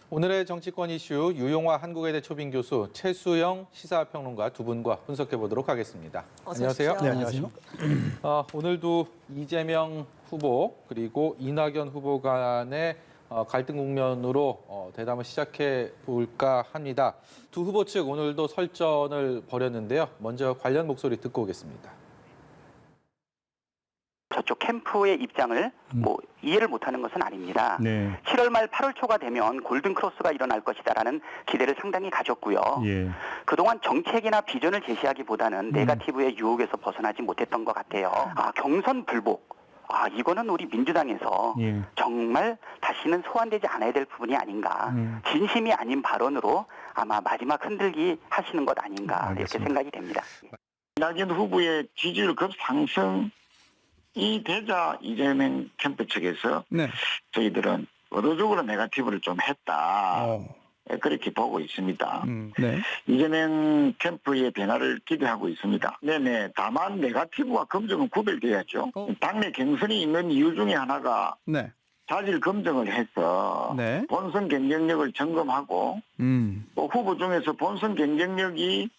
오늘의 정치권 이슈 유용화 한국외대 초빙 교수 최수영 시사평론가 두 분과 분석해 보도록 하겠습니다. 안녕하세요. 네, 안녕하세요. 오늘도 이재명 후보 그리고 이낙연 후보 간의 갈등 국면으로 대담을 시작해 볼까 합니다. 두 후보 측 오늘도 설전을 벌였는데요. 먼저 관련 목소리 듣고 오겠습니다. 저쪽 캠프의 입장을 이해를 못하는 것은 아닙니다. 네. 7월 말 8월 초가 되면 골든 크로스가 일어날 것이다라는 기대를 상당히 가졌고요. 예. 그동안 정책이나 비전을 제시하기보다는 네거티브의 유혹에서 벗어나지 못했던 것 같아요. 경선 불복. 이거는 우리 민주당에서 예. 정말 다시는 소환되지 않아야 될 부분이 아닌가. 진심이 아닌 발언으로 아마 마지막 흔들기 하시는 것 아닌가. 알겠습니다. 이렇게 생각이 됩니다. 이낙연 후보의 지지율 급상승이 되자 이재명 캠프 측에서 네. 저희들은 의도적으로 네거티브를 좀 했다. 그렇게 보고 있습니다. 네. 이재명 캠프의 변화를 기대하고 있습니다. 네네. 다만 네거티브와 검증은 구별돼야죠. 당내 경선이 있는 이유 중에 하나가 네. 자질 검증을 해서 네. 본선 경쟁력을 점검하고 또 후보 중에서 본선 경쟁력이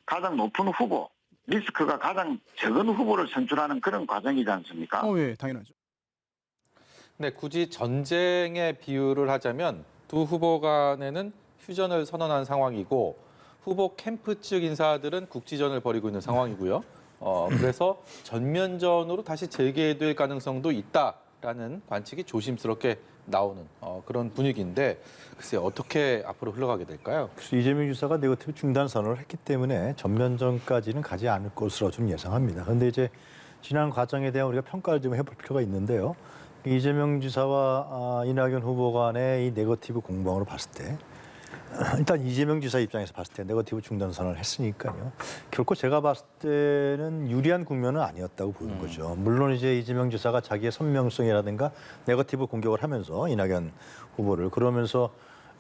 가장 높은 후보, 리스크가 가장 적은 후보를 선출하는 그런 과정이지 않습니까? 예, 당연하죠. 네, 굳이 전쟁의 비유를 하자면 두 후보 간에는 휴전을 선언한 상황이고 후보 캠프 측 인사들은 국지전을 벌이고 있는 상황이고요. 그래서 전면전으로 다시 재개될 가능성도 있다라는 관측이 조심스럽게 나오는 그런 분위기인데 글쎄 어떻게 앞으로 흘러가게 될까요? 이재명 지사가 네거티브 중단 선언을 했기 때문에 전면전까지는 가지 않을 것으로 좀 예상합니다. 그런데 이제 지난 과정에 대한 우리가 평가를 좀 해볼 필요가 있는데요. 이재명 지사와 이낙연 후보 간의 이 네거티브 공방으로 봤을 때 일단 이재명 지사 입장에서 봤을 때 네거티브 중단 선언을 했으니까요. 결코 제가 봤을 때는 유리한 국면은 아니었다고 보는 거죠. 물론 이제 이재명 지사가 자기의 선명성이라든가 네거티브 공격을 하면서 이낙연 후보를 그러면서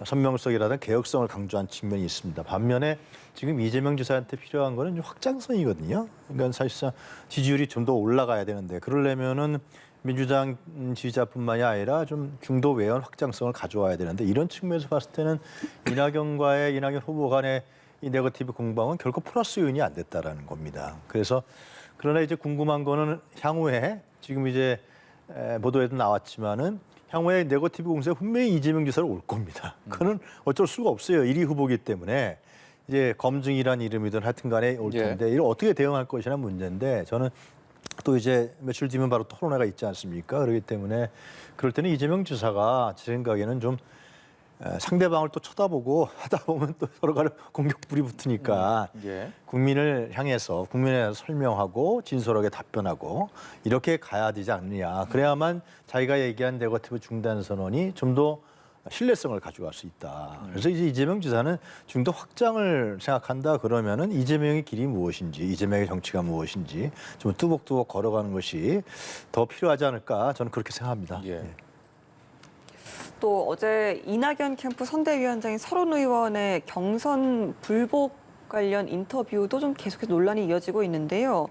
선명성이라든가 개혁성을 강조한 측면이 있습니다. 반면에 지금 이재명 지사한테 필요한 거는 확장성이거든요. 그러니까 사실상 지지율이 좀 더 올라가야 되는데 그러려면은 민주당 지지자뿐만이 아니라 좀 중도 외연 확장성을 가져와야 되는데 이런 측면에서 봤을 때는 이낙연 후보 간의 이 네거티브 공방은 결코 플러스 요인이 안 됐다라는 겁니다. 그래서 그러나 이제 궁금한 거는 향후에 지금 이제 보도에도 나왔지만은 향후에 네거티브 공세에 분명히 이재명 지사로 올 겁니다. 그거는 어쩔 수가 없어요. 1위 후보기 때문에 이제 검증이란 이름이든 하여튼 간에 올 텐데 이걸 어떻게 대응할 것이라는 문제인데 저는 또 이제 며칠 뒤면 바로 토론회가 있지 않습니까? 그렇기 때문에 그럴 때는 이재명 지사가 제 생각에는 좀 상대방을 또 쳐다보고 하다 보면 또 서로 간에 공격불이 붙으니까 국민을 향해서 설명하고 진솔하게 답변하고 이렇게 가야 되지 않느냐. 그래야만 자기가 얘기한 네거티브 중단 선언이 좀 더 신뢰성을 가져갈 수 있다. 그래서 이제 이재명 지사는 좀 더 확장을 생각한다 그러면은 이재명의 길이 무엇인지, 이재명의 정치가 무엇인지 좀 뚜벅뚜벅 걸어가는 것이 더 필요하지 않을까 저는 그렇게 생각합니다. 또 어제 이낙연 캠프 선대위원장인 서른 의원의 경선 불복 관련 인터뷰도 좀 계속해서 논란이 이어지고 있는데요.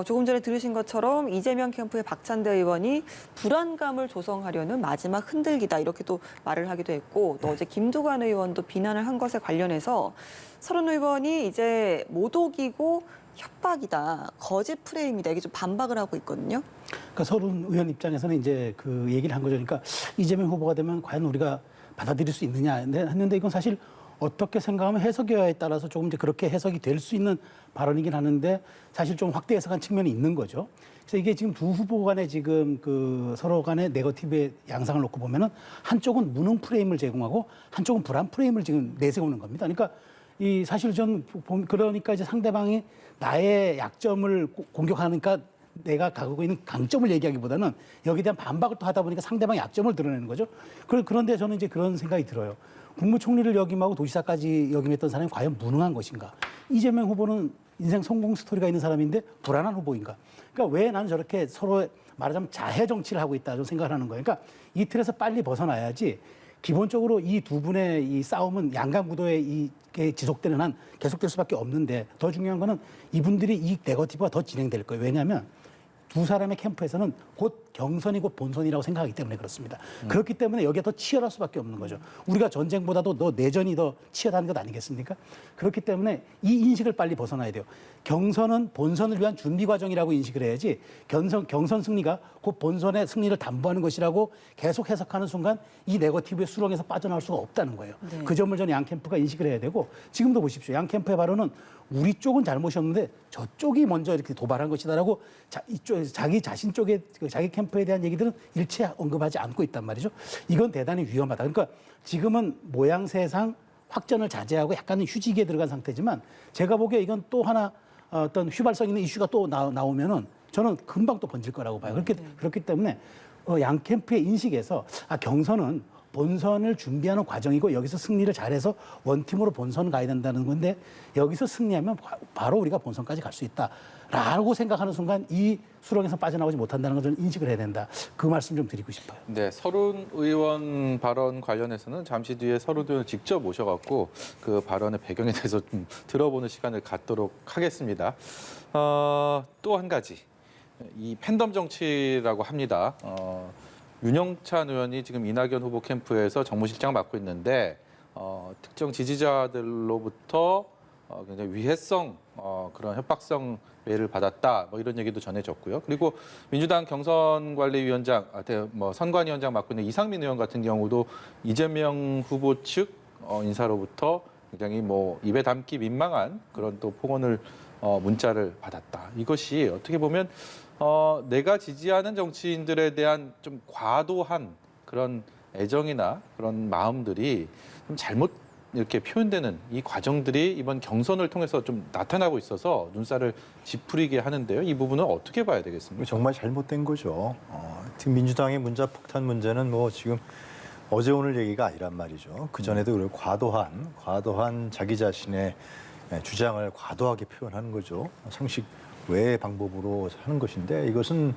조금 전에 들으신 것처럼 이재명 캠프의 박찬대 의원이 불안감을 조성하려는 마지막 흔들기다 이렇게 또 말을 하기도 했고 또 어제 김두관 의원도 비난을 한 것에 관련해서 서른 의원이 이제 모독이고 협박이다, 거짓 프레임이다 이게 좀 반박을 하고 있거든요. 그러니까 서른 의원 입장에서는 이제 그 얘기를 한 거죠. 그러니까 이재명 후보가 되면 과연 우리가 받아들일 수 있느냐 했는데 이건 사실 어떻게 생각하면 해석여야에 따라서 조금 이제 그렇게 해석이 될 수 있는 발언이긴 하는데 사실 좀 확대 해석한 측면이 있는 거죠. 그래서 이게 지금 두 후보 간의 지금 그 서로 간의 네거티브의 양상을 놓고 보면은 한쪽은 무능 프레임을 제공하고 한쪽은 불안 프레임을 지금 내세우는 겁니다. 그러니까 이 사실 그러니까 이제 상대방이 나의 약점을 공격하니까 내가 가지고 있는 강점을 얘기하기보다는 여기에 대한 반박을 또 하다 보니까 상대방의 약점을 드러내는 거죠. 그런데 저는 이제 그런 생각이 들어요. 국무총리를 역임하고 도지사까지 역임했던 사람이 과연 무능한 것인가? 이재명 후보는 인생 성공 스토리가 있는 사람인데 불안한 후보인가? 그러니까 왜 나는 저렇게 서로 말하자면 자해 정치를 하고 있다 좀 생각을 하는 거예요. 그러니까 이 틀에서 빨리 벗어나야지 기본적으로 이 두 분의 이 싸움은 양강 구도에 지속되는 한 계속될 수밖에 없는데 더 중요한 거는 이분들이 이 네거티브가 더 진행될 거예요. 왜냐하면 두 사람의 캠프에서는 곧 경선이 곧 본선이라고 생각하기 때문에 그렇습니다. 그렇기 때문에 여기에 더 치열할 수밖에 없는 거죠. 우리가 전쟁보다도 더 내전이 더 치열한 것 아니겠습니까? 그렇기 때문에 이 인식을 빨리 벗어나야 돼요. 경선은 본선을 위한 준비 과정이라고 인식을 해야지 경선 승리가 곧 본선의 승리를 담보하는 것이라고 계속 해석하는 순간 이 네거티브의 수렁에서 빠져나올 수가 없다는 거예요. 네. 그 점을 저는 양 캠프가 인식을 해야 되고 지금도 보십시오. 양 캠프의 발언은 우리 쪽은 잘못이 없는데 저쪽이 먼저 이렇게 도발한 것이다라고 자기 자신 쪽에 자기 캠프에 대한 얘기들은 일체 언급하지 않고 있단 말이죠. 이건 대단히 위험하다. 그러니까 지금은 모양새상 확전을 자제하고 약간은 휴지기에 들어간 상태지만 제가 보기에 이건 또 하나 어떤 휘발성 있는 이슈가 또 나오면은 저는 금방 또 번질 거라고 봐요. 그렇기 때문에 양 캠프의 인식에서 경선은 본선을 준비하는 과정이고 여기서 승리를 잘해서 원팀으로 본선 가야 된다는 건데 여기서 승리하면 바로 우리가 본선까지 갈 수 있다라고 생각하는 순간 이 수렁에서 빠져나오지 못한다는 걸 저는 인식을 해야 된다. 그 말씀 좀 드리고 싶어요. 네, 서른 의원 발언 관련해서는 잠시 뒤에 서른 의원을 직접 모셔갖고 그 발언의 배경에 대해서 좀 들어보는 시간을 갖도록 하겠습니다. 또 한 가지, 이 팬덤 정치라고 합니다. 윤영찬 의원이 지금 이낙연 후보 캠프에서 정무실장 맡고 있는데 특정 지지자들로부터 굉장히 위해성 그런 협박성 메일을 받았다 뭐 이런 얘기도 전해졌고요. 그리고 민주당 경선관리위원장, 선관위원장 맡고 있는 이상민 의원 같은 경우도 이재명 후보 측 인사로부터 굉장히 입에 담기 민망한 그런 또 폭언을 문자를 받았다. 이것이 어떻게 보면 내가 지지하는 정치인들에 대한 좀 과도한 그런 애정이나 그런 마음들이 좀 잘못 이렇게 표현되는 이 과정들이 이번 경선을 통해서 좀 나타나고 있어서 눈살을 찌푸리게 하는데요. 이 부분은 어떻게 봐야 되겠습니까? 정말 잘못된 거죠. 지금 민주당의 문자 폭탄 문제는 지금 어제 오늘 얘기가 아니란 말이죠. 그 전에도 그리고 과도한 자기 자신의 주장을 과도하게 표현하는 거죠. 상식 외의 방법으로 하는 것인데 이것은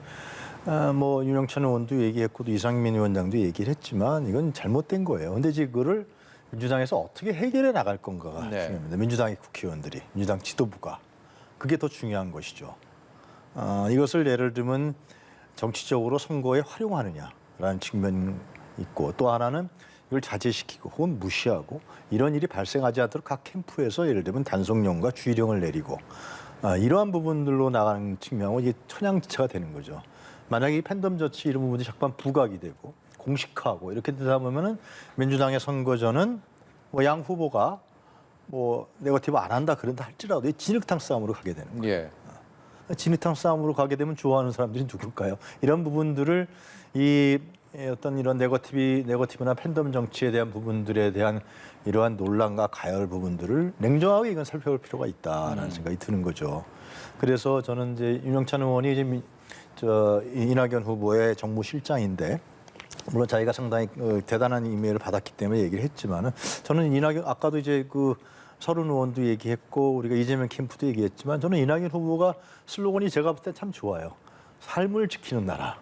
윤영찬 의원도 얘기했고 또 이상민 위원장도 얘기를 했지만 이건 잘못된 거예요. 근데 이제 그거를 민주당에서 어떻게 해결해 나갈 건가가 중요합니다. 민주당의 국회의원들이, 민주당 지도부가. 그게 더 중요한 것이죠. 이것을 예를 들면 정치적으로 선거에 활용하느냐라는 측면이 있고 또 하나는 이걸 자제시키고 혹은 무시하고 이런 일이 발생하지 않도록 각 캠프에서 예를 들면 단속령과 주의령을 내리고 이러한 부분들로 나가는 측면하고 이게 천양지차가 되는 거죠. 만약에 이 팬덤 정치 이런 부분이 자꾸만 부각이 되고 공식화하고 이렇게 되다 보면은 민주당의 선거전은 양 후보가 네거티브 안 한다 그런다 할지라도 진흙탕 싸움으로 가게 되는 거예요. 예. 진흙탕 싸움으로 가게 되면 좋아하는 사람들이 누굴까요? 이런 부분들을 이 어떤 이런 네거티브나 팬덤 정치에 대한 부분들에 대한 이러한 논란과 가열 부분들을 냉정하게 이건 살펴볼 필요가 있다라는 생각이 드는 거죠. 그래서 저는 이제 윤영찬 의원이 이제 이낙연 후보의 정무실장인데 물론 자기가 상당히 대단한 이메일을 받았기 때문에 얘기를 했지만은 저는 이낙연 아까도 이제 서른 의원도 얘기했고 우리가 이재명 캠프도 얘기했지만 저는 이낙연 후보가 슬로건이 제가 볼 때 참 좋아요. 삶을 지키는 나라.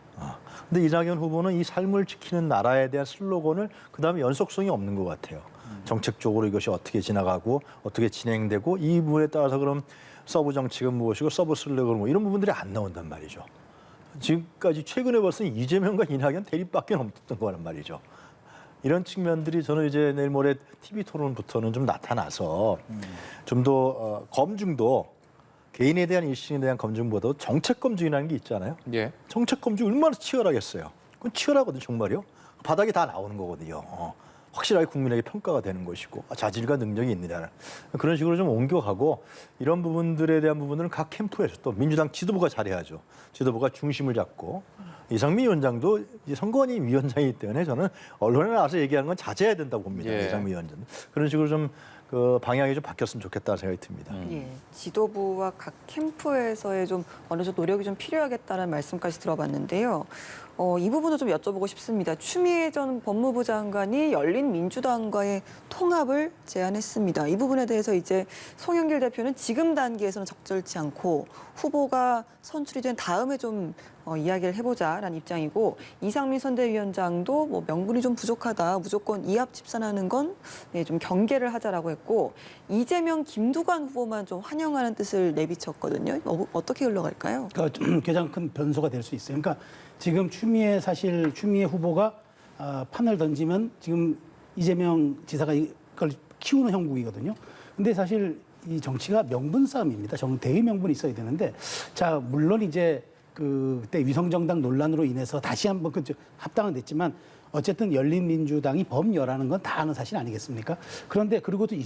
근데 이낙연 후보는 이 삶을 지키는 나라에 대한 슬로건을 그다음에 연속성이 없는 것 같아요. 정책적으로 이것이 어떻게 지나가고 어떻게 진행되고 이 부분에 따라서 그럼 서브 정책은 무엇이고 서브 슬로건은 이런 부분들이 안 나온단 말이죠. 지금까지 최근에 벌써 이재명과 이낙연 대립밖에 없었던 거란 말이죠. 이런 측면들이 저는 이제 내일 모레 TV 토론부터는 좀 나타나서 좀 더 검증도 개인에 대한 일신에 대한 검증보다도 정책 검증이라는 게 있잖아요. 예. 정책 검증 얼마나 치열하겠어요. 그건 치열하거든요, 정말요. 바닥에 다 나오는 거거든요. 확실하게 국민에게 평가가 되는 것이고 자질과 능력이 있느냐는 그런 식으로 좀 옮겨가고 이런 부분들에 대한 부분들은 각 캠프에서 또 민주당 지도부가 잘해야죠. 지도부가 중심을 잡고 이상민 위원장도 선관위 위원장이기 때문에 저는 언론에 나와서 얘기하는 건 자제해야 된다고 봅니다. 예. 이상민 위원장 그런 식으로 좀 그 방향이 좀 바뀌었으면 좋겠다는 생각이 듭니다. 예, 지도부와 각 캠프에서의 좀 어느 정도 노력이 좀 필요하겠다는 말씀까지 들어봤는데요. 이 부분도 좀 여쭤보고 싶습니다. 추미애 전 법무부 장관이 열린 민주당과의 통합을 제안했습니다. 이 부분에 대해서 이제 송영길 대표는 지금 단계에서는 적절치 않고 후보가 선출이 된 다음에 좀 이야기를 해보자라는 입장이고 이상민 선대위원장도 뭐 명분이 좀 부족하다. 무조건 이합 집산하는 건 좀 경계를 하자라고 했고 이재명, 김두관 후보만 좀 환영하는 뜻을 내비쳤거든요. 어떻게 흘러갈까요? 그러니까 가장 큰 변수가 될 수 있어요. 그러니까 지금 추미애 후보가 판을 던지면 지금 이재명 지사가 이걸 키우는 형국이거든요. 근데 사실 이 정치가 명분 싸움입니다. 대의 명분이 있어야 되는데, 자 물론 이제 그때 위성정당 논란으로 인해서 다시 한번 합당은 됐지만 어쨌든 열린민주당이 범여라는 건 다 아는 사실 아니겠습니까? 그런데 그리고 또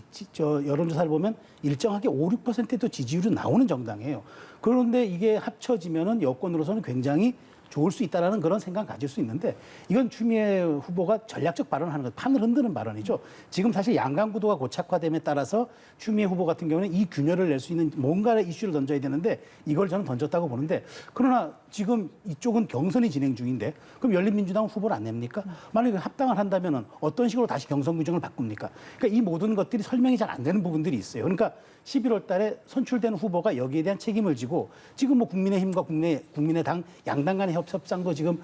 여론조사를 보면 일정하게 5, 6%도 지지율이 나오는 정당이에요. 그런데 이게 합쳐지면은 여권으로서는 굉장히 좋을 수 있다라는 그런 생각 가질 수 있는데 이건 추미애 후보가 전략적 발언을 하는 것, 판을 흔드는 발언이죠. 지금 사실 양강 구도가 고착화됨에 따라서 추미애 후보 같은 경우는 이 균열을 낼 수 있는 뭔가의 이슈를 던져야 되는데 이걸 저는 던졌다고 보는데 그러나 지금 이쪽은 경선이 진행 중인데 그럼 열린민주당은 후보를 안 냅니까? 만약에 합당을 한다면은 어떤 식으로 다시 경선 규정을 바꿉니까? 그러니까 이 모든 것들이 설명이 잘 안 되는 부분들이 있어요. 그러니까 11월 달에 선출된 후보가 여기에 대한 책임을 지고 지금 뭐 국민의힘과 국민의당 양당 간의 협상도 지금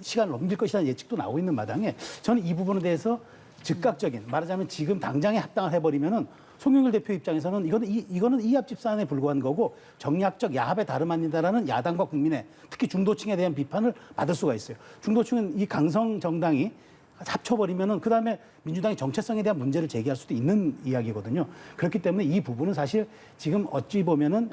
시간을 넘길 것이라는 예측도 나오고 있는 마당에 저는 이 부분에 대해서 즉각적인 말하자면 지금 당장에 합당을 해버리면은 송영길 대표 입장에서는 이거는 이합 집산에 불과한 거고 정략적 야합에 다름 아니다라는 야당과 국민의 특히 중도층에 대한 비판을 받을 수가 있어요. 중도층은 이 강성 정당이 합쳐버리면은 그 다음에 민주당의 정체성에 대한 문제를 제기할 수도 있는 이야기거든요. 그렇기 때문에 이 부분은 사실 지금 어찌 보면은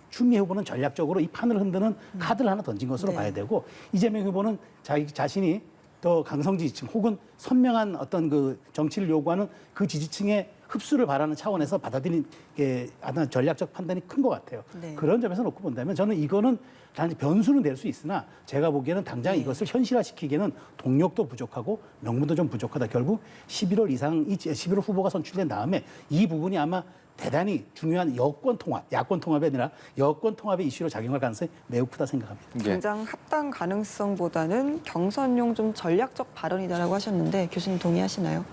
추미애 후보는 전략적으로 이 판을 흔드는 카드를 하나 던진 것으로 봐야 되고 이재명 후보는 자신이 더 강성 지지층 혹은 선명한 어떤 그 정치를 요구하는 그 지지층의 흡수를 바라는 차원에서 받아들인 게 아마 전략적 판단이 큰 것 같아요. 네. 그런 점에서 놓고 본다면 저는 이거는 단지 변수는 될 수 있으나 제가 보기에는 당장 이것을 현실화시키기에는 동력도 부족하고 명분도 좀 부족하다. 결국 11월 후보가 선출된 다음에 이 부분이 아마 대단히 중요한 야권 통합이 아니라 여권 통합의 이슈로 작용할 가능성이 매우 크다 생각합니다. 당장 합당 가능성보다는 경선용 좀 전략적 발언이다라고 하셨는데 교수님 동의하시나요?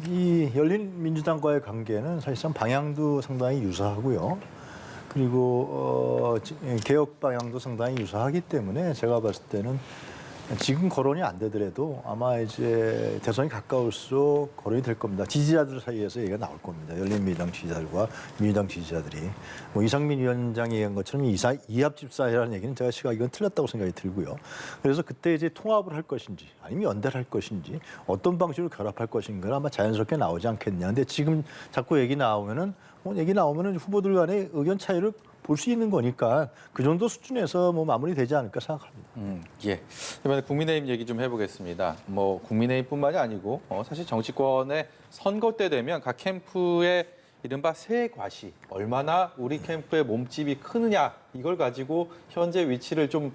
이 열린민주당과의 관계는 사실상 방향도 상당히 유사하고요. 그리고 개혁 방향도 상당히 유사하기 때문에 제가 봤을 때는 지금 거론이 안 되더라도 아마 이제 대선이 가까울수록 거론이 될 겁니다. 지지자들 사이에서 얘기가 나올 겁니다. 열린민주당 지지자들과 민주당 지지자들이. 이상민 위원장이 얘기한 것처럼 이합 집산이라는 얘기는 제가 이건 틀렸다고 생각이 들고요. 그래서 그때 이제 통합을 할 것인지 아니면 연대를 할 것인지 어떤 방식으로 결합할 것인가는 아마 자연스럽게 나오지 않겠냐. 근데 지금 자꾸 얘기 나오면은 후보들 간의 의견 차이를 볼 수 있는 거니까 그 정도 수준에서 마무리되지 않을까 생각합니다. 예. 이번에 국민의힘 얘기 좀 해보겠습니다. 국민의힘뿐만이 아니고 사실 정치권의 선거 때 되면 각 캠프의 이른바 새 과시, 얼마나 우리 캠프의 몸집이 크느냐 이걸 가지고 현재 위치를 좀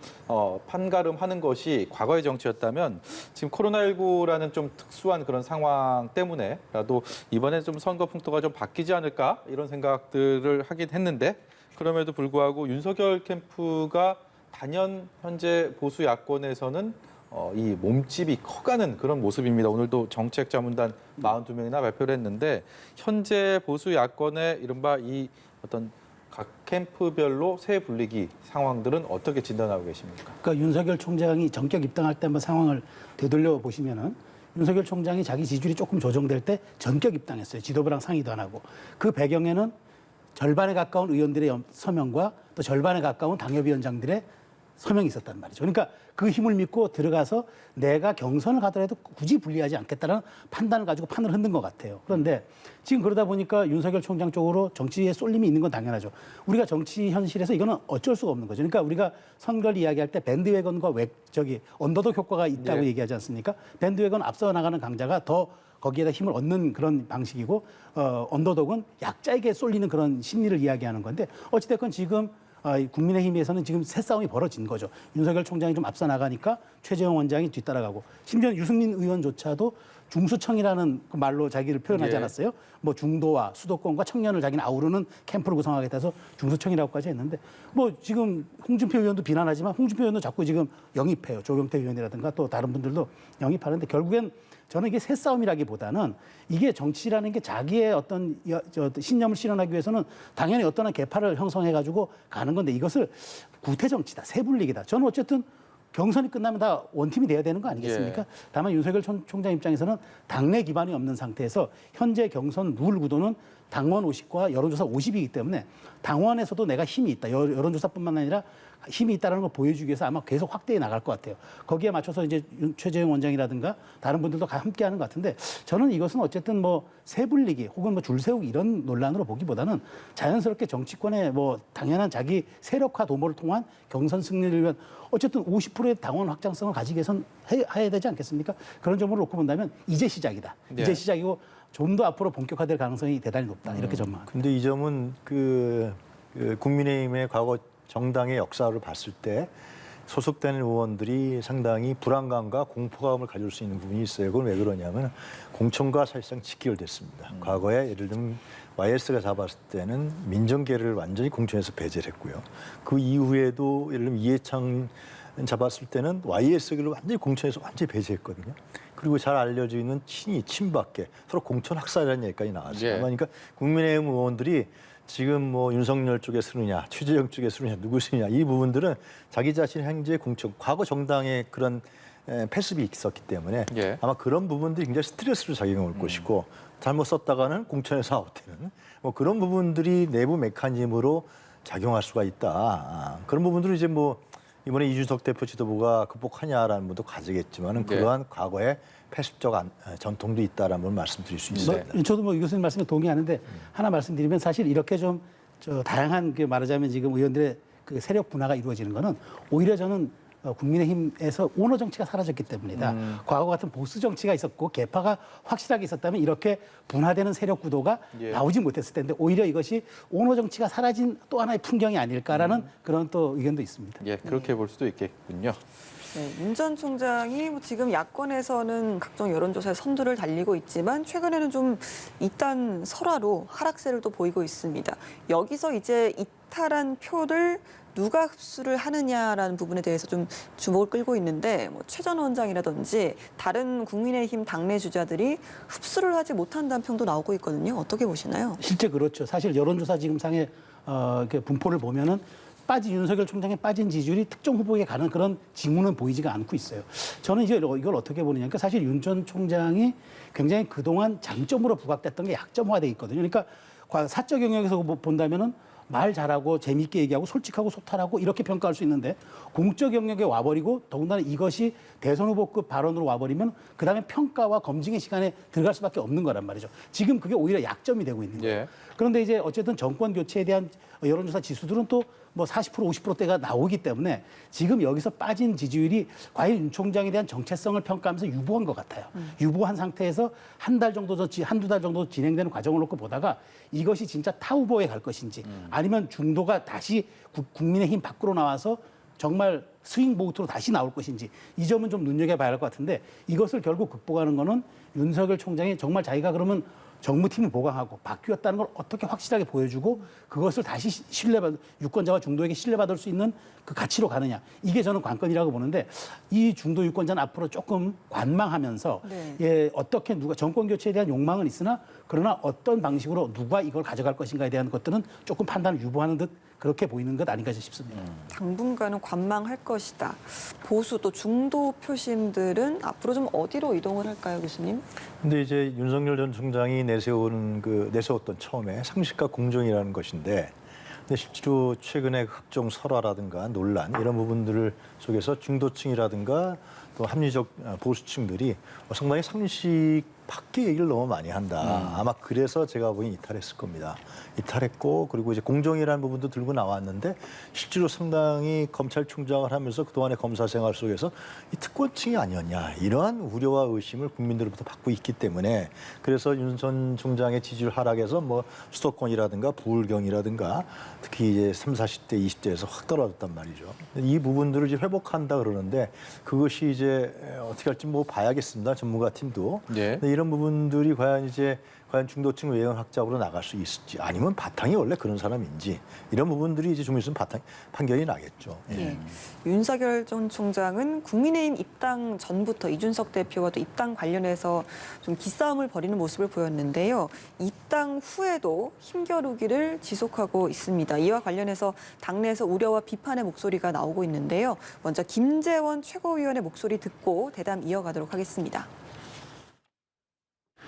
판가름하는 것이 과거의 정치였다면 지금 코로나19라는 좀 특수한 그런 상황 때문에라도 이번에 좀 선거 풍토가 좀 바뀌지 않을까 이런 생각들을 하긴 했는데 그럼에도 불구하고 윤석열 캠프가 단연 현재 보수 야권에서는 이 몸집이 커가는 그런 모습입니다. 오늘도 정책자문단 42명이나 발표를 했는데 현재 보수 야권의 이른바 이 어떤 각 캠프별로 새 분리기 상황들은 어떻게 진단하고 계십니까? 그러니까 윤석열 총장이 전격 입당할 때 한번 상황을 되돌려 보시면은 윤석열 총장이 자기 지지율이 조금 조정될 때 전격 입당했어요. 지도부랑 상의도 안 하고. 그 배경에는 절반에 가까운 의원들의 서명과 또 절반에 가까운 당협위원장들의 서명이 있었단 말이죠. 그러니까 그 힘을 믿고 들어가서 내가 경선을 가더라도 굳이 분리하지 않겠다는 판단을 가지고 판을 흔든 것 같아요. 그런데 지금 그러다 보니까 윤석열 총장 쪽으로 정치에 쏠림이 있는 건 당연하죠. 우리가 정치 현실에서 이거는 어쩔 수가 없는 거죠. 그러니까 우리가 선거를 이야기할 때 밴드웨건과 언더독 효과가 있다고 얘기하지 않습니까? 밴드웨건 앞서 나가는 강자가 더 거기에다 힘을 얻는 그런 방식이고 언더독은 약자에게 쏠리는 그런 심리를 이야기하는 건데 어찌됐건 지금 국민의힘에서는 지금 새 싸움이 벌어진 거죠. 윤석열 총장이 좀 앞서 나가니까 최재형 원장이 뒤따라가고 심지어 유승민 의원조차도 중수청이라는 그 말로 자기를 표현하지 않았어요? 중도와 수도권과 청년을 자기는 아우르는 캠프를 구성하겠다 해서 중수청이라고까지 했는데 지금 홍준표 의원도 비난하지만 홍준표 의원도 자꾸 지금 영입해요. 조경태 의원이라든가 또 다른 분들도 영입하는데 결국엔 저는 이게 새싸움이라기보다는 이게 정치라는 게 자기의 어떤 신념을 실현하기 위해서는 당연히 어떤 계파를 형성해가지고 가는 건데 이것을 구태 정치다, 세불릭이다. 저는 어쨌든 경선이 끝나면 다 원팀이 돼야 되는 거 아니겠습니까? 예. 다만 윤석열 총장 입장에서는 당내 기반이 없는 상태에서 현재 경선 룰 구도는 당원 50과 여론조사 50이기 때문에 당원에서도 내가 힘이 있다. 여론조사뿐만 아니라 힘이 있다는 걸 보여주기 위해서 아마 계속 확대해 나갈 것 같아요. 거기에 맞춰서 이제 최재형 원장이라든가 다른 분들도 함께하는 것 같은데 저는 이것은 어쨌든 뭐 세불리기 혹은 뭐 줄 세우기 이런 논란으로 보기보다는 자연스럽게 정치권의 뭐 당연한 자기 세력화 도모를 통한 경선 승리를 위한 어쨌든 50%의 당원 확장성을 가지기 위해서는 해야 되지 않겠습니까? 그런 점으로 놓고 본다면 이제 시작이다. 네. 이제 시작이고 좀 더 앞으로 본격화될 가능성이 대단히 높다. 이렇게 전망합니다. 근데 이 점은 그 국민의힘의 과거 정당의 역사를 봤을 때 소속된 의원들이 상당히 불안감과 공포감을 가질 수 있는 부분이 있어요. 그건 왜 그러냐면 공천과 사실상 직결됐습니다. 과거에 예를 들면 YS가 잡았을 때는 민정계를 완전히 공천에서 배제를 했고요. 그 이후에도 예를 들면 이해창 잡았을 때는 YS를 완전히 공천에서 완전히 배제했거든요. 그리고 잘 알려져 있는 친박계 서로 공천 학살이라는 얘기까지 나왔어요. 예. 그러니까 국민의힘 의원들이 지금 뭐 윤석열 쪽에 쓰느냐, 최재형 쪽에 쓰느냐, 누구 쓰느냐 이 부분들은 자기 자신 현재 공천, 과거 정당의 그런 패습이 있었기 때문에 예. 아마 그런 부분들이 굉장히 스트레스로 작용할 것이고 잘못 썼다가는 공천에서 아웃되는 뭐 그런 부분들이 내부 메커니즘으로 작용할 수가 있다. 그런 부분들을 이제 뭐 이번에 이준석 대표 지도부가 극복하냐라는 분도 가지겠지만은 네. 그러한 과거의 패습적 전통도 있다라는 걸 말씀드릴 수 있습니다. 저도 뭐 이 교수님 말씀에 동의하는데 하나 말씀드리면 사실 이렇게 좀 다양한 그 말하자면 지금 의원들의 그 세력 분화가 이루어지는 거는 오히려 저는 국민의힘에서 오너 정치가 사라졌기 때문이다. 과거 같은 보수 정치가 있었고 개파가 확실하게 있었다면 이렇게 분화되는 세력 구도가 예. 나오지 못했을 텐데 오히려 이것이 오너 정치가 사라진 또 하나의 풍경이 아닐까라는 그런 또 의견도 있습니다. 예, 그렇게 볼 수도 있겠군요. 네, 윤 전 총장이 뭐 지금 야권에서는 각종 여론조사에 선두를 달리고 있지만 최근에는 좀 이딴 설화로 하락세를 또 보이고 있습니다. 여기서 이제 이탈한 표를 누가 흡수를 하느냐라는 부분에 대해서 좀 주목을 끌고 있는데 뭐 최 전 원장이라든지 다른 국민의힘 당내 주자들이 흡수를 하지 못한다는 평도 나오고 있거든요. 어떻게 보시나요? 실제 그렇죠. 사실 여론조사 지금 상의 이렇게 분포를 보면은 윤석열 총장의 빠진 지지율이 특정 후보에게 가는 그런 징후는 보이지가 않고 있어요. 저는 이제 이걸 어떻게 보느냐. 그러니까 사실 윤 전 총장이 굉장히 그동안 장점으로 부각됐던 게 약점화돼 있거든요. 그러니까 사적 영역에서 본다면은 말 잘하고 재미있게 얘기하고 솔직하고 소탈하고 이렇게 평가할 수 있는데 공적 영역에 와버리고 더군다나 이것이 대선 후보급 발언으로 와버리면 그다음에 평가와 검증의 시간에 들어갈 수밖에 없는 거란 말이죠. 지금 그게 오히려 약점이 되고 있는 거예요. 예. 그런데 이제 어쨌든 정권 교체에 대한 여론조사 지수들은 또 뭐 40% 50%대가 나오기 때문에 지금 여기서 빠진 지지율이 과연 윤 총장에 대한 정체성을 평가하면서 유보한 것 같아요. 유보한 상태에서 한두 달 정도 진행되는 과정을 놓고 보다가 이것이 진짜 타 후보에 갈 것인지 아니면 중도가 다시 국민의힘 밖으로 나와서 정말 스윙 보트로 다시 나올 것인지 이 점은 좀 눈여겨봐야 할 것 같은데 이것을 결국 극복하는 거는 윤석열 총장이 정말 자기가 그러면 정무팀을 보강하고 바뀌었다는 걸 어떻게 확실하게 보여주고 그것을 다시 유권자와 중도에게 신뢰받을 수 있는 그 가치로 가느냐. 이게 저는 관건이라고 보는데 이 중도 유권자는 앞으로 조금 관망하면서 네. 예, 어떻게 누가 정권 교체에 대한 욕망은 있으나 그러나 어떤 방식으로 누가 이걸 가져갈 것인가에 대한 것들은 조금 판단을 유보하는 듯 그렇게 보이는 것 아닌가 싶습니다. 당분간은 관망할 것이다. 보수 또 중도 표심들은 앞으로 좀 어디로 이동을 할까요, 교수님? 근데 이제 윤석열 전 총장이 내세웠던 처음에 상식과 공정이라는 것인데 근데 실제로 최근에 각종 설화라든가 논란 이런 부분들 속에서 중도층이라든가 또 합리적 보수층들이 상당히 상식 밖의 얘기를 너무 많이 한다. 아마 그래서 제가 보기엔 이탈했을 겁니다. 이탈했고 그리고 이제 공정이라는 부분도 들고 나왔는데 실제로 상당히 검찰총장을 하면서 그동안의 검사 생활 속에서 이 특권층이 아니었냐 이러한 우려와 의심을 국민들로부터 받고 있기 때문에 그래서 윤 전 총장의 지지율 하락에서 뭐 수도권이라든가 부울경이라든가 특히 이제 30, 40대, 20대에서 확 떨어졌단 말이죠. 이 부분들을 이제 회복한다 그러는데 그것이 이제 어떻게 할지 뭐 봐야겠습니다. 전문가 팀도. 예. 근데 이런 부분들이 과연 중도층 외연 확장으로 나갈 수 있을지 아니면 바탕이 원래 그런 사람인지 이런 부분들이 이제 좀 있으면 판결이 나겠죠. 예. 예. 윤석열 전 총장은 국민의힘 입당 전부터 이준석 대표와 또 입당 관련해서 좀 기싸움을 벌이는 모습을 보였는데요. 입당 후에도 힘겨루기를 지속하고 있습니다. 이와 관련해서 당내에서 우려와 비판의 목소리가 나오고 있는데요. 먼저 김재원 최고위원의 목소리 듣고 대담 이어가도록 하겠습니다.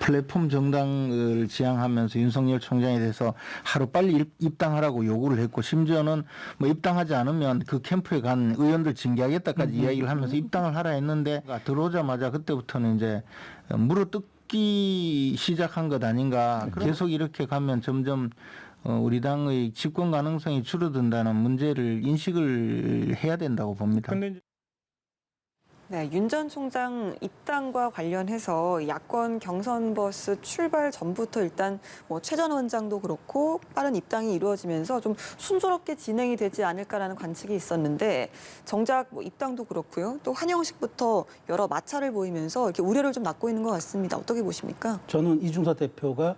플랫폼 정당을 지향하면서 윤석열 총장에 대해서 하루빨리 입당하라고 요구를 했고 심지어는 뭐 입당하지 않으면 그 캠프에 간 의원들 징계하겠다까지 이야기를 하면서 입당을 하라 했는데 들어오자마자 그때부터는 이제 물어뜯기 시작한 것 아닌가. 계속 이렇게 가면 점점 우리 당의 집권 가능성이 줄어든다는 문제를 인식을 해야 된다고 봅니다. 네, 윤 전 총장 입당과 관련해서 야권 경선 버스 출발 전부터 일단 최 전 원장도 그렇고 빠른 입당이 이루어지면서 좀 순조롭게 진행이 되지 않을까라는 관측이 있었는데 정작 입당도 그렇고요. 또 환영식부터 여러 마찰을 보이면서 이렇게 우려를 좀 낳고 있는 것 같습니다. 어떻게 보십니까? 저는 이준석 대표가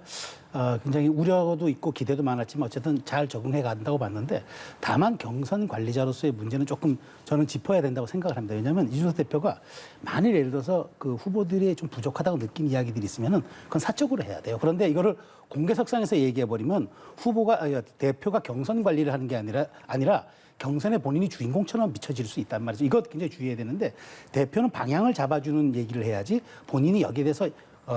굉장히 우려도 있고 기대도 많았지만 어쨌든 잘 적응해 간다고 봤는데 다만 경선 관리자로서의 문제는 조금 저는 짚어야 된다고 생각을 합니다. 왜냐하면 이준석 대표가 만일 예를 들어서 그 후보들이 좀 부족하다고 느낀 이야기들이 있으면은 그건 사적으로 해야 돼요. 그런데 이거를 공개석상에서 얘기해버리면 대표가 경선 관리를 하는 게 아니라 경선에 본인이 주인공처럼 비춰질 수 있단 말이죠. 이것 굉장히 주의해야 되는데 대표는 방향을 잡아주는 얘기를 해야지 본인이 여기에 대해서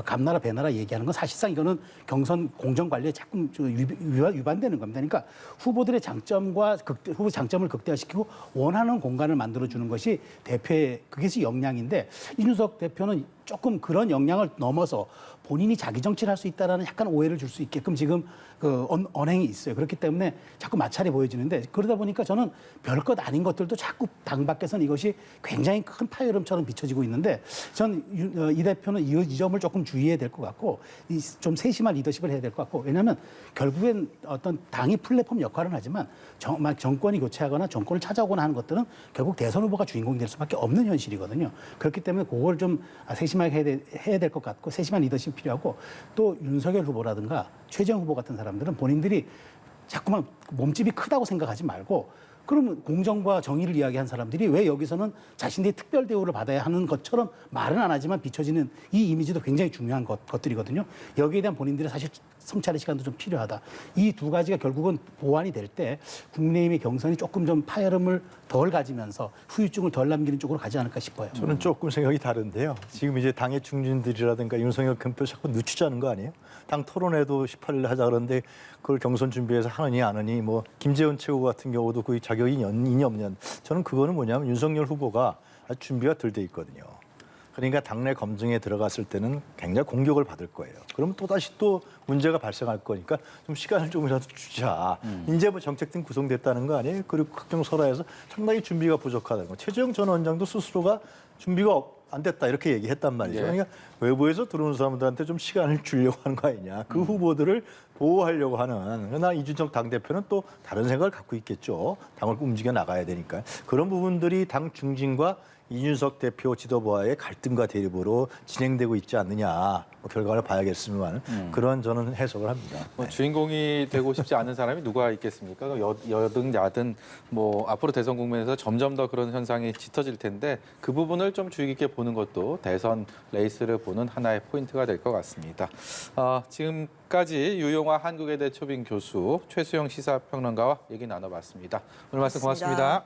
감나라 배나라 얘기하는 건 사실상 이거는 경선 공정 관리에 자꾸 위반되는 겁니다. 그러니까 후보들의 장점과 후보 장점을 극대화시키고 원하는 공간을 만들어주는 것이 대표의 그것이 역량인데 이준석 대표는 조금 그런 역량을 넘어서 본인이 자기 정치를 할 수 있다라는 약간 오해를 줄 수 있게끔 지금 그 언행이 있어요. 그렇기 때문에 자꾸 마찰이 보여지는데 그러다 보니까 저는 별것 아닌 것들도 자꾸 당 밖에서는 이것이 굉장히 큰 파열음처럼 비춰지고 있는데 전 이 대표는 이 점을 조금 주의해야 될 것 같고 좀 세심한 리더십을 해야 될 것 같고 왜냐하면 결국엔 어떤 당이 플랫폼 역할은 하지만 정권이 교체하거나 정권을 찾아오거나 하는 것들은 결국 대선 후보가 주인공이 될 수밖에 없는 현실이거든요. 그렇기 때문에 그걸 좀 세심하게 해야 될 것 같고 세심한 리더십이 필요하고 또 윤석열 후보라든가 최재형 후보 같은 사람들은 본인들이 자꾸만 몸집이 크다고 생각하지 말고 그러면 공정과 정의를 이야기한 사람들이 왜 여기서는 자신들이 특별 대우를 받아야 하는 것처럼 말은 안 하지만 비춰지는 이 이미지도 굉장히 중요한 것들이거든요. 여기에 대한 본인들의 사실 성찰의 시간도 좀 필요하다. 이 두 가지가 결국은 보완이 될 때 국민의힘의 경선이 조금 좀 파열음을 덜 가지면서 후유증을 덜 남기는 쪽으로 가지 않을까 싶어요. 저는 조금 생각이 다른데요. 지금 이제 당의 중진들이라든가 윤석열 캠프 자꾸 늦추자는 거 아니에요? 당 토론회도 18일에 하자 그러는데 그걸 경선 준비해서 하느니 안 하느니 뭐 김재원 최고 같은 경우도 그 자격이 있냐 없냐. 저는 그거는 뭐냐면 윤석열 후보가 아주 준비가 덜 돼 있거든요. 그러니까 당내 검증에 들어갔을 때는 굉장히 공격을 받을 거예요. 그러면 또다시 또 문제가 발생할 거니까 좀 시간을 조금이라도 주자. 이제 뭐 정책 등 구성됐다는 거 아니에요? 그리고 각종 설화에서 상당히 준비가 부족하다는 거. 최재형 전 원장도 스스로가 준비가 안 됐다 이렇게 얘기했단 말이죠. 예. 그러니까 외부에서 들어오는 사람들한테 좀 시간을 주려고 하는 거 아니냐. 그 후보들을 보호하려고 하는. 그러나 이준석 당대표는 또 다른 생각을 갖고 있겠죠. 당을 움직여 나가야 되니까. 그런 부분들이 당 중진과 이준석 대표 지도부와의 갈등과 대립으로 진행되고 있지 않느냐. 뭐 결과를 봐야겠지만 그런 저는 해석을 합니다. 주인공이 되고 싶지 않은 사람이 누가 있겠습니까? 여든 야든 뭐 앞으로 대선 국면에서 점점 더 그런 현상이 짙어질 텐데 그 부분을 좀 주의 깊게 보는 것도 대선 레이스를 보는 하나의 포인트가 될 것 같습니다. 지금까지 유용화 한국외대 초빙 교수 최수영 시사평론가와 얘기 나눠봤습니다. 오늘 말씀 고맙습니다.